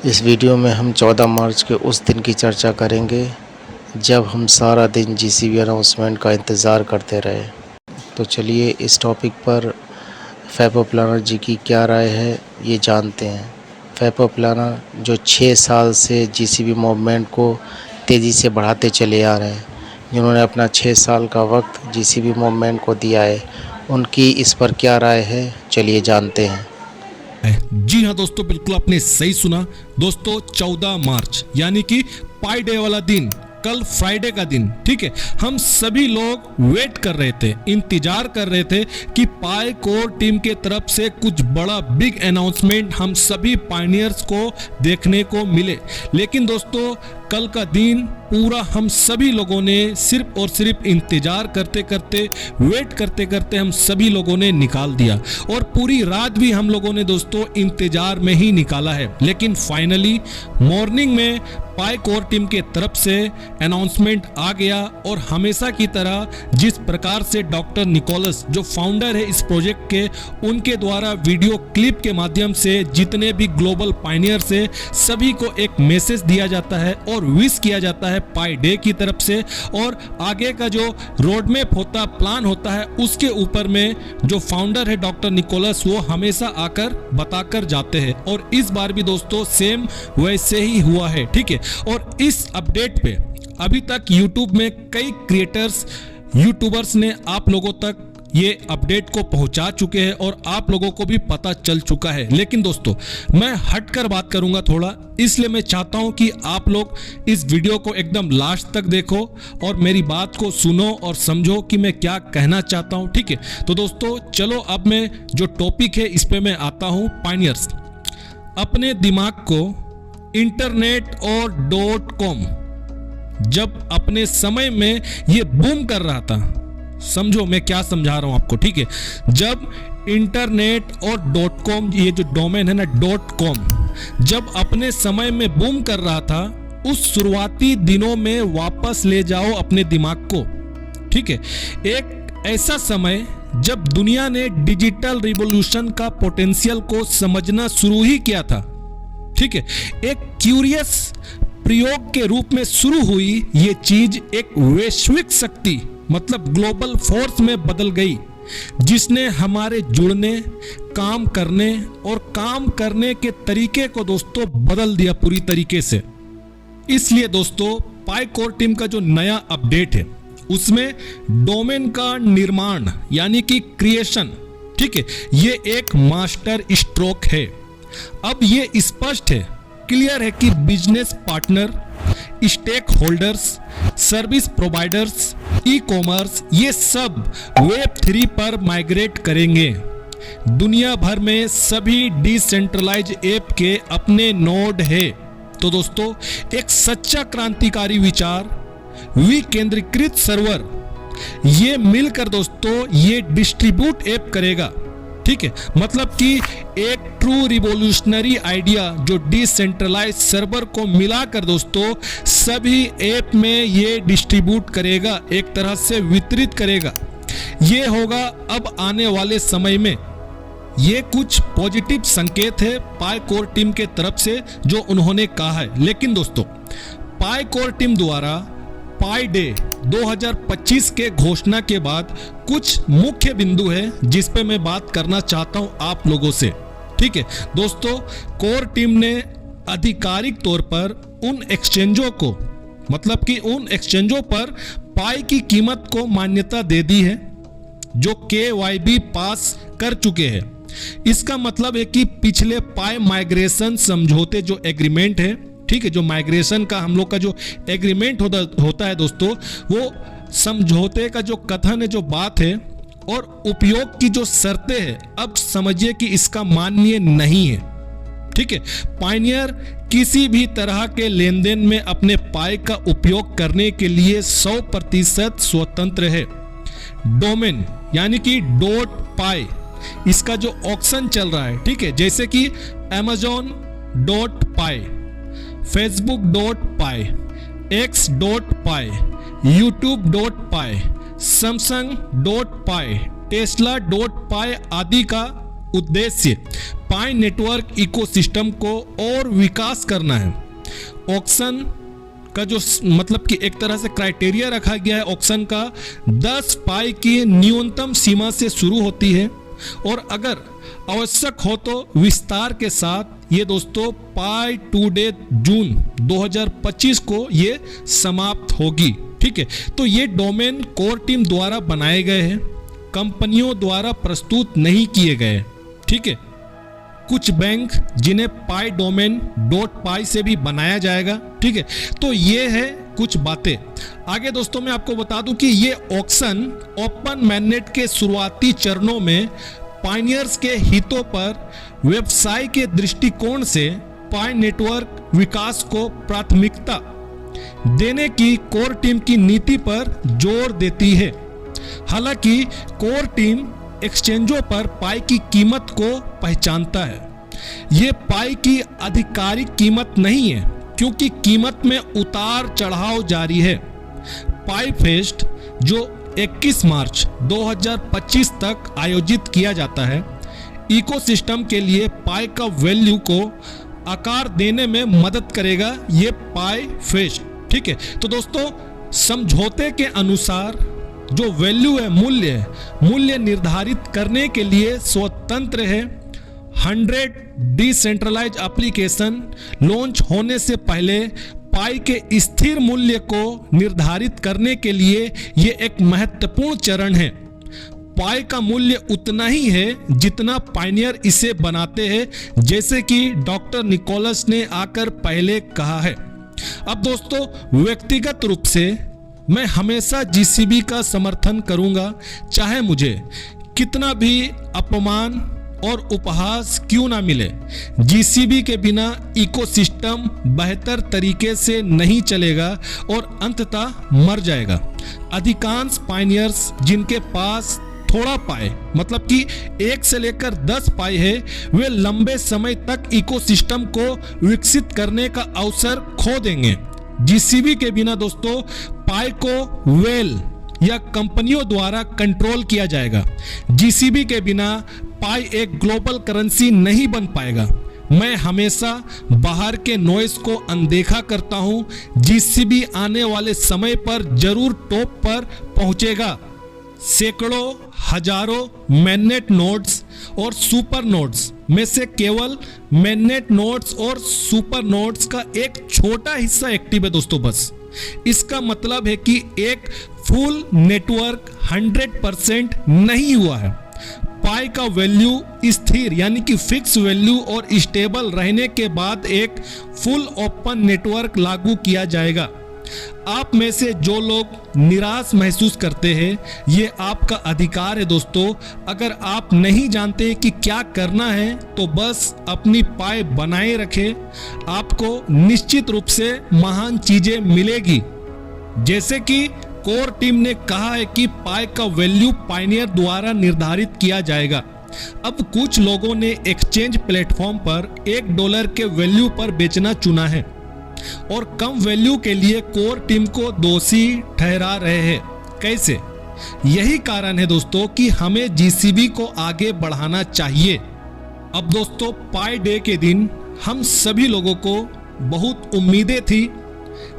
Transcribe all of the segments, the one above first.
इस वीडियो में हम 14 मार्च के उस दिन की चर्चा करेंगे जब हम सारा दिन जीसीबी अनाउंसमेंट का इंतज़ार करते रहे। तो चलिए इस टॉपिक पर फैपो प्लानर जी की क्या राय है ये जानते हैं। फैपो प्लानर जो 6 साल से जीसीबी मूवमेंट को तेज़ी से बढ़ाते चले आ रहे हैं, जिन्होंने अपना 6 साल का वक्त जीसीबी मूवमेंट को दिया है, उनकी इस पर क्या राय है चलिए जानते हैं। जी हाँ दोस्तों, बिल्कुल आपने सही सुना। दोस्तों 14 मार्च यानी कि पाई डे वाला दिन, कल फ्राइडे का दिन, ठीक है, हम सभी लोग वेट कर रहे थे, इंतजार कर रहे थे कि पाई कोर टीम के तरफ से कुछ बड़ा बिग अनाउंसमेंट हम सभी पायनियर्स को देखने को मिले। लेकिन दोस्तों कल का दिन पूरा हम सभी लोगों ने सिर्फ और सिर्फ इंतजार करते करते, वेट करते करते हम सभी लोगों ने निकाल दिया और पूरी रात भी हम लोगों ने दोस्तों इंतजार में ही निकाला है। लेकिन फाइनली मॉर्निंग में पाई कोर टीम के तरफ से अनाउंसमेंट आ गया और हमेशा की तरह जिस प्रकार से डॉक्टर निकोलस जो फाउंडर है इस प्रोजेक्ट के, उनके द्वारा वीडियो क्लिप के माध्यम से जितने भी ग्लोबल पायनियर्स है सभी को एक मैसेज दिया जाता है और विश किया जाता है पाई डे की तरफ से, और आगे का जो रोड मैप होता, प्लान होता है, उसके ऊपर में जो फाउंडर है डॉक्टर निकोलस वो हमेशा आकर बताकर जाते हैं। और इस बार भी दोस्तों सेम वैसे ही हुआ है, ठीक है। और इस अपडेट पे अभी तक यूट्यूब में कई क्रिएटर्स, यूट्यूबर्स ने आप लोगों तक ये अपडेट को पहुंचा चुके हैं और आप लोगों को भी पता चल चुका है। लेकिन दोस्तों मैं हटकर बात करूंगा थोड़ा, इसलिए मैं चाहता हूं कि आप लोग इस वीडियो को एकदम लास्ट तक देखो और मेरी बात को सुनो और समझो कि मैं क्या कहना चाहता हूं, ठीक है। तो दोस्तों चलो अब मैं जो टॉपिक है इस पे मैं आता हूं। पायनियर्स अपने दिमाग को इंटरनेट और .com जब अपने समय में ये बूम कर रहा था, समझो मैं क्या समझा रहा हूं आपको, ठीक है। जब इंटरनेट और .com, ये जो डोमेन है ना .com, जब अपने समय में बूम कर रहा था, उस शुरुआती दिनों में वापस ले जाओ अपने दिमाग को, ठीक है। एक ऐसा समय जब दुनिया ने डिजिटल रिवॉल्यूशन का पोटेंशियल को समझना शुरू ही किया था, ठीक है। एक क्यूरियस प्रयोग के रूप में शुरू हुई ये चीज एक वैश्विक शक्ति मतलब ग्लोबल फोर्स में बदल गई, जिसने हमारे जुड़ने, काम करने और काम करने के तरीके को दोस्तों बदल दिया पूरी तरीके से। इसलिए दोस्तों पाई कोर टीम का जो नया अपडेट है उसमें डोमेन का निर्माण यानी कि क्रिएशन, ठीक है, ये एक मास्टर स्ट्रोक है। अब ये स्पष्ट है, क्लियर है कि business partner, stakeholders, service providers, e commerce, ये सब वेब 3 पर माइग्रेट करेंगे। दुनिया भर में सभी डिसेंट्रलाइज ऐप के अपने नोड है। तो दोस्तों एक सच्चा क्रांतिकारी विचार, विकेंद्रीकृत सर्वर, ये मिलकर दोस्तों ये डिस्ट्रीब्यूट ऐप करेगा, ठीक है। मतलब कि एक ट्रू रिवॉल्यूशनरी आइडिया जो डिसेंट्रलाइज सर्वर को मिलाकर दोस्तों सभी ऐप में ये डिस्ट्रीब्यूट करेगा, एक तरह से वितरित करेगा। ये होगा अब आने वाले समय में। ये कुछ पॉजिटिव संकेत है पाई कोर टीम के तरफ से जो उन्होंने कहा है। लेकिन दोस्तों पाई कोर टीम द्वारा पाई डे 2025 के घोषणा के बाद कुछ मुख्य बिंदु है जिस पे मैं बात करना चाहता हूं आप लोगों से, ठीक है। दोस्तों कोर टीम ने आधिकारिक तौर पर उन एक्सचेंजों को, मतलब कि उन एक्सचेंजों पर पाई की कीमत को मान्यता दे दी है जो KYB पास कर चुके हैं। इसका मतलब है कि पिछले पाई माइग्रेशन समझौते जो एग्रीमेंट है, ठीक है, जो माइग्रेशन का हम लोग का जो एग्रीमेंट होता है दोस्तों, वो समझौते का जो कथन है, जो बात है और उपयोग की जो शर्तें हैं, अब समझिए कि इसका मान्य नहीं है, ठीक है। पायनियर किसी भी तरह के लेन देन में अपने पाई का उपयोग करने के लिए 100% स्वतंत्र है। डोमेन यानी कि .पाई, इसका जो ऑक्शन चल रहा है, ठीक है, जैसे कि Amazon.पाई, Facebook.पाई, X.पाई, YouTube.पाई, Samsung.पाई, Tesla.पाई आदि का उद्देश्य पाई नेटवर्क इकोसिस्टम को और विकास करना है। ऑक्शन का जो मतलब कि एक तरह से क्राइटेरिया रखा गया है ऑक्शन का 10 पाई की न्यूनतम सीमा से शुरू होती है और अगर आवश्यक हो तो विस्तार के साथ ये दोस्तों पाई टू डे जून 2025 को ये समाप्त होगी। ठीक है, तो ये डोमेन कोर टीम द्वारा बनाए गए हैं, कंपनियों द्वारा प्रस्तुत नहीं किए गए। ठीक है, कुछ बैंक जिन्हें पाई डोमेन .पाई से भी बनाया जाएगा। ठीक है, तो ये है कुछ बातें। आगे दोस्तों मैं आपको बता दूं कि ये ऑक्शन ओपन मैननेट के शुरुआती चरणों में पायनियर्स के हितों पर व्यवसाय के दृष्टिकोण से पाई नेटवर्क विकास को प्राथमिकता देने की कोर टीम की नीति पर जोर देती है। हालांकि कोर टीम एक्सचेंजों पर पाई की कीमत को पहचानता है। ये पाई की आधिकारिक कीमत नहीं है क्योंकि कीमत में उतार चढ़ाव जारी है। पाई फेस्ट जो 21 मार्च 2025 तक आयोजित किया जाता है, इकोसिस्टम के लिए पाई का वैल्यू को आकार देने में मदद करेगा ये पाई फेस्ट। ठीक है, तो दोस्तों समझौते के अनुसार जो वैल्यू है, मूल्य निर्धारित करने के लिए स्वतंत्र है। 100 डिसेंट्रलाइज एप्लीकेशन लॉन्च होने से पहले पाई के स्थिर मूल्य को निर्धारित करने के लिए यह एक महत्वपूर्ण चरण है। पाई का मूल्य उतना ही है जितना पायनियर इसे बनाते हैं, जैसे कि डॉक्टर निकोलस ने आकर पहले कहा है। अब दोस्तों व्यक्तिगत रूप से मैं हमेशा जीसीबी का समर्थन करूंगा, चाहे मुझे कितना भी अपमान और उपहास क्यों ना मिले। जीसीबी के बिना इकोसिस्टम बेहतर तरीके से नहीं चलेगा और अंततः मर जाएगा। अधिकांश पायनियर्स जिनके पास थोड़ा पाए मतलब कि 1 से लेकर 10 पाई है, वे लंबे समय तक इकोसिस्टम को विकसित करने का अवसर खो देंगे। जीसीबी के बिना दोस्तों पाई को वेल या कंपनियों द्वारा कंट्रोल किया जाएगा। जीसीबी के बिना पाई एक ग्लोबल करेंसी नहीं बन पाएगा। मैं हमेशा बाहर के नॉइस को अनदेखा करता हूं। जीसीबी आने वाले समय पर जरूर टॉप पर पहुंचेगा। सैकड़ों हजारों मैननेट नोड्स और सुपर नोड्स में से केवल मैननेट नोड्स और सुपर नोड्स का एक छोटा हिस्सा एक्टिव है दोस्तों। बस इसका मतलब है कि एक फुल नेटवर्क 100% नहीं हुआ है। पाई का वैल्यू स्थिर यानी कि फिक्स वैल्यू और स्टेबल रहने के बाद एक फुल ओपन नेटवर्क लागू किया जाएगा। आप में से जो लोग निराश महसूस करते हैं, ये आपका अधिकार है दोस्तों। अगर आप नहीं जानते कि क्या करना है तो बस अपनी पाई बनाए रखें। आपको निश्चित रूप से महान चीजें मिलेगी। जैसे कि कोर टीम ने कहा है कि पाई का वैल्यू पायनियर द्वारा निर्धारित किया जाएगा। अब कुछ लोगों ने एक्सचेंज प्लेटफॉर्म पर $1 के वैल्यू पर बेचना चुना है और कम वैल्यू के लिए कोर टीम को दोषी ठहरा रहे हैं। कैसे? यही कारण है दोस्तों कि हमें जीसीबी को आगे बढ़ाना चाहिए। अब दोस्तों पाई डे के दिन हम सभी लोगों को बहुत उम्मीदें थी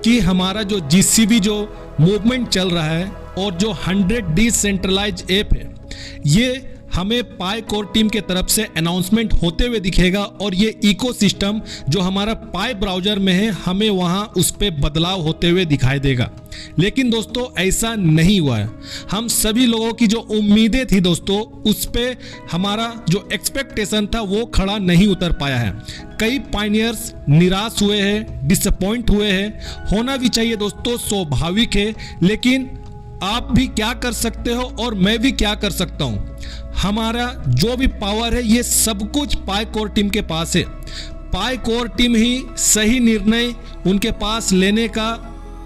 कि हमारा जो जीसीबी जो मूवमेंट चल रहा है और जो 100 डिसेंट्रलाइज ऐप है, ये हमें पाई कोर टीम के तरफ से अनाउंसमेंट होते हुए दिखेगा और ये इकोसिस्टम जो हमारा पाई ब्राउजर में है, हमें वहां उस पे बदलाव होते हुए दिखाई देगा। लेकिन दोस्तों ऐसा नहीं हुआ है। हम सभी लोगों की जो उम्मीदें थी दोस्तों, उस पे हमारा जो एक्सपेक्टेशन था वो खड़ा नहीं उतर पाया है। कई पायनियर्स निराश हुए हैं, डिसअपॉइंट हुए हैं। होना भी चाहिए दोस्तों, स्वाभाविक है। लेकिन आप भी क्या कर सकते हो और मैं भी क्या कर सकता हूं? हमारा जो भी पावर है ये सब कुछ पाई कोर टीम के पास है। पाई कोर टीम ही सही निर्णय उनके पास लेने का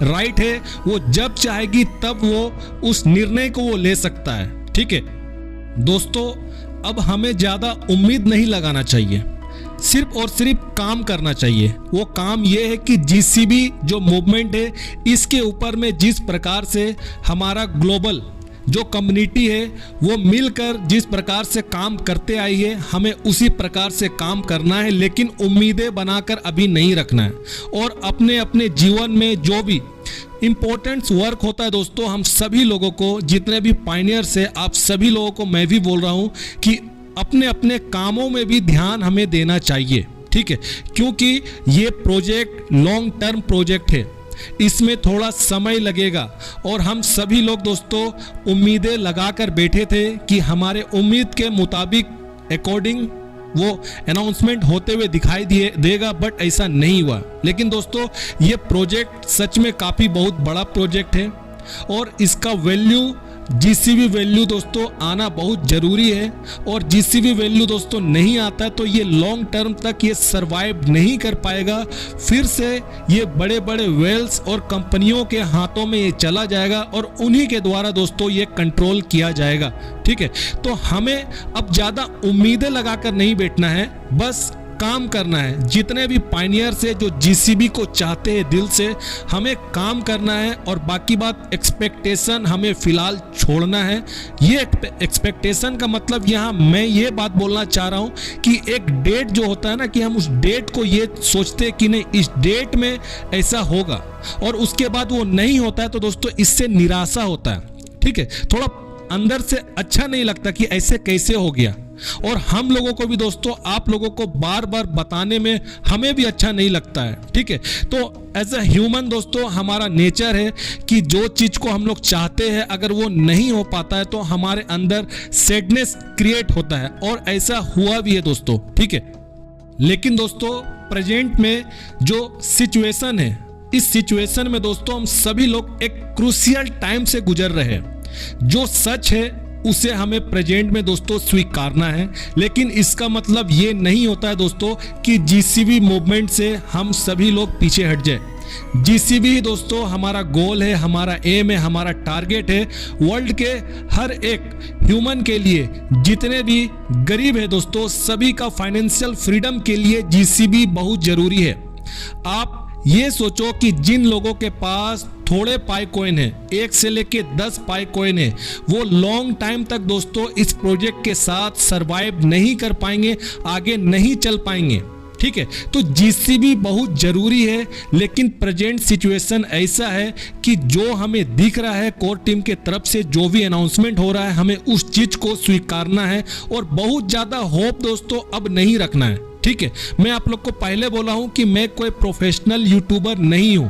राइट है। वो जब चाहेगी तब वो उस निर्णय को वो ले सकता है। ठीक है दोस्तों, अब हमें ज्यादा उम्मीद नहीं लगाना चाहिए, सिर्फ और सिर्फ काम करना चाहिए। वो काम ये है कि जीसीबी जो मूवमेंट है, इसके ऊपर में जिस प्रकार से हमारा ग्लोबल जो कम्युनिटी है वो मिलकर जिस प्रकार से काम करते आई है हमें उसी प्रकार से काम करना है, लेकिन उम्मीदें बनाकर अभी नहीं रखना है। और अपने अपने जीवन में जो भी इम्पोर्टेंट वर्क होता है दोस्तों, हम सभी लोगों को, जितने भी पायनियर्स है, आप सभी लोगों को मैं भी बोल रहा हूँ कि अपने अपने कामों में भी ध्यान हमें देना चाहिए, ठीक है, क्योंकि ये प्रोजेक्ट लॉन्ग टर्म प्रोजेक्ट है, इसमें थोड़ा समय लगेगा। और हम सभी लोग दोस्तों उम्मीदें लगाकर बैठे थे कि हमारे उम्मीद के मुताबिक अकॉर्डिंग वो अनाउंसमेंट होते हुए दिखाई देगा, बट ऐसा नहीं हुआ। लेकिन दोस्तों ये प्रोजेक्ट सच में काफ़ी बहुत बड़ा प्रोजेक्ट है और इसका वैल्यू, जीसीबी वैल्यू दोस्तों आना बहुत ज़रूरी है। और जीसीबी वैल्यू दोस्तों नहीं आता है तो ये लॉन्ग टर्म तक ये सरवाइव नहीं कर पाएगा, फिर से ये बड़े बड़े वेल्स और कंपनियों के हाथों में ये चला जाएगा और उन्हीं के द्वारा दोस्तों ये कंट्रोल किया जाएगा, ठीक है। तो हमें अब ज़्यादा उम्मीदें लगाकर नहीं बैठना है, बस काम करना है। जितने भी पायनियर्स है जो जीसीबी को चाहते हैं दिल से, हमें काम करना है और बाकी बात एक्सपेक्टेशन हमें फिलहाल छोड़ना है। ये एक्सपेक्टेशन का मतलब यहाँ मैं ये बात बोलना चाह रहा हूँ कि एक डेट जो होता है ना, कि हम उस डेट को ये सोचते हैं कि नहीं इस डेट में ऐसा होगा और उसके बाद वो नहीं होता है तो दोस्तों इससे निराशा होता है, ठीक है, थोड़ा अंदर से अच्छा नहीं लगता कि ऐसे कैसे हो गया। और हम लोगों को भी दोस्तों, आप लोगों को बार बार बताने में हमें भी अच्छा नहीं लगता है, ठीक है। तो एज अ ह्यूमन दोस्तों हमारा नेचर है कि जो चीज को हम लोग चाहते हैं अगर वो नहीं हो पाता है तो हमारे अंदर सैडनेस क्रिएट होता है और ऐसा हुआ भी है दोस्तों, ठीक है। लेकिन दोस्तों प्रेजेंट में जो सिचुएशन है, इस सिचुएशन में दोस्तों हम सभी लोग एक क्रूशियल टाइम से गुजर रहे हैं। जो सच है उसे हमें प्रेजेंट में दोस्तों स्वीकारना है, लेकिन इसका मतलब ये नहीं होता है दोस्तों कि जीसीबी मूवमेंट से हम सभी लोग पीछे हट जाए। जीसीबी ही दोस्तों हमारा गोल है, हमारा एम है, हमारा टारगेट है। वर्ल्ड के हर एक ह्यूमन के लिए, जितने भी गरीब है दोस्तों, सभी का फाइनेंशियल फ्रीडम के लिए जीसीबी बहुत जरूरी है। आप ये सोचो कि जिन लोगों के पास थोड़े पाई कॉइन है, 1 से लेके 10 पाई कॉइन है, वो लॉन्ग टाइम तक दोस्तों इस प्रोजेक्ट के साथ सरवाइव नहीं कर पाएंगे, आगे नहीं चल पाएंगे, ठीक है। तो जीसीबी बहुत जरूरी है, लेकिन प्रेजेंट सिचुएशन ऐसा है कि जो हमें दिख रहा है कोर टीम के तरफ से जो भी अनाउंसमेंट हो रहा है, हमें उस चीज को स्वीकारना है और बहुत ज्यादा होप दोस्तों अब नहीं रखना है, ठीक है। मैं आप लोग को पहले बोला हूं कि मैं कोई प्रोफेशनल यूट्यूबर नहीं हूं।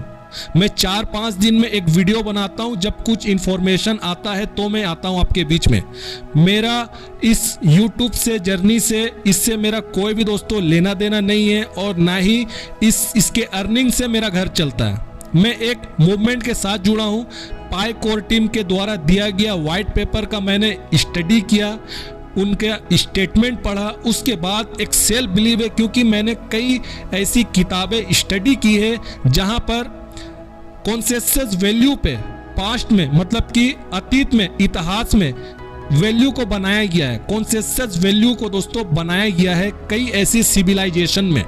मैं 4-5 दिन में एक वीडियो बनाता हूं, जब कुछ इंफॉर्मेशन आता है तो मैं आता हूं आपके बीच में। मेरा इस YouTube से जर्नी से, इससे मेरा कोई भी दोस्तों लेना देना नहीं है और ना ही इसके अर्निंग से मेरा घर चलता है। मैं एक मूवमेंट के साथ जुड़ा हूं। पाई कोर टीम के द्वारा दिया गया व्हाइट पेपर का मैंने स्टडी किया, उनका स्टेटमेंट पढ़ा, उसके बाद एक सेल्फ बिलीव है, क्योंकि मैंने कई ऐसी किताबें स्टडी की है जहां पर कॉन्सेंसस वैल्यू पे पास्ट में, मतलब कि अतीत में, इतिहास में वैल्यू को बनाया गया है। कॉन्सेंसस वैल्यू को दोस्तों बनाया गया है कई ऐसी सिविलाइजेशन में,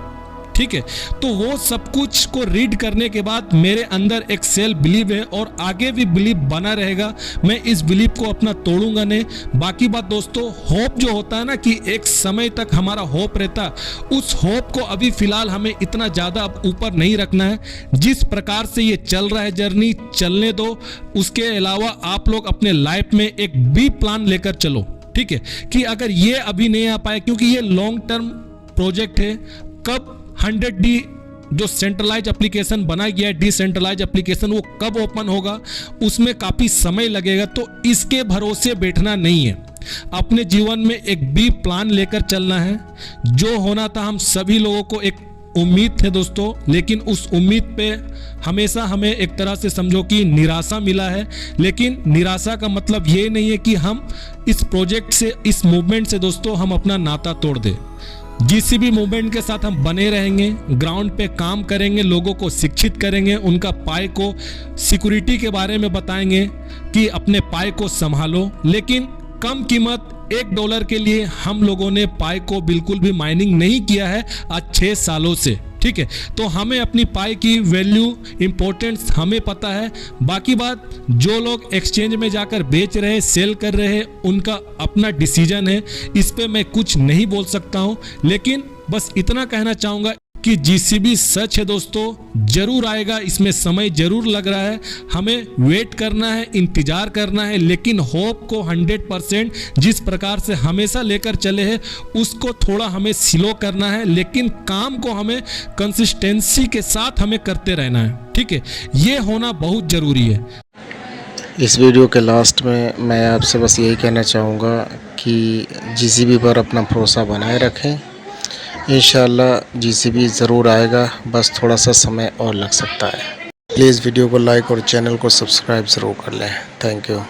ठीक है। तो वो सब कुछ को रीड करने के बाद मेरे अंदर एक सेल्फ बिलीव है और आगे भी बिलीव बना रहेगा। मैं इस बिलीव को अपना तोड़ूंगा नहीं। बाकी बात दोस्तों, होप जो होता है ना कि एक समय तक हमारा होप रहता, उस होप को अभी फिलहाल हमें इतना ज़्यादा अब ऊपर नहीं रखना है। जिस प्रकार से ये चल रहा है जर्नी, चलने दो। उसके अलावा आप लोग अपने लाइफ में एक बी प्लान लेकर चलो, ठीक है, कि अगर ये अभी नहीं आ पाए, क्योंकि ये लॉन्ग टर्म प्रोजेक्ट है, कब 100D जो सेंट्रलाइज एप्लीकेशन बनाया गया है, डिसेंट्रलाइज एप्लीकेशन, वो कब ओपन होगा, उसमें काफी समय लगेगा। तो इसके भरोसे बैठना नहीं है। अपने जीवन में एक बी प्लान लेकर चलना है। जो होना था, हम सभी लोगों को एक उम्मीद थे दोस्तों, लेकिन उस उम्मीद पे हमेशा हमें एक तरह से समझो कि निराशा मिला है। लेकिन निराशा का मतलब ये नहीं है कि हम इस प्रोजेक्ट से, इस मूवमेंट से दोस्तों हम अपना नाता तोड़ दें। जीसीबी मूवमेंट के साथ हम बने रहेंगे, ग्राउंड पे काम करेंगे, लोगों को शिक्षित करेंगे, उनका पाई को, सिक्योरिटी के बारे में बताएंगे कि अपने पाई को संभालो। लेकिन कम कीमत $1 के लिए हम लोगों ने पाई को बिल्कुल भी माइनिंग नहीं किया है आज 6 सालों से, ठीक है। तो हमें अपनी पाई की वैल्यू इंपॉर्टेंस हमें पता है। बाकी बात जो लोग एक्सचेंज में जाकर बेच रहे, सेल कर रहे हैं, उनका अपना डिसीजन है, इस पे मैं कुछ नहीं बोल सकता हूं। लेकिन बस इतना कहना चाहूंगा कि जीसीबी सच है दोस्तों, जरूर आएगा, इसमें समय जरूर लग रहा है, हमें वेट करना है, इंतजार करना है। लेकिन होप को 100% जिस प्रकार से हमेशा लेकर चले हैं उसको थोड़ा हमें स्लो करना है, लेकिन काम को हमें कंसिस्टेंसी के साथ हमें करते रहना है, ठीक है। ये होना बहुत जरूरी है। इस वीडियो के लास्ट में मैं आपसे बस यही कहना चाहूँगा कि जीसीबी पर अपना भरोसा बनाए रखें। इंशाल्लाह जीसीबी ज़रूर आएगा, बस थोड़ा सा समय और लग सकता है। प्लीज़ वीडियो को लाइक और चैनल को सब्सक्राइब ज़रूर कर लें। Thank you.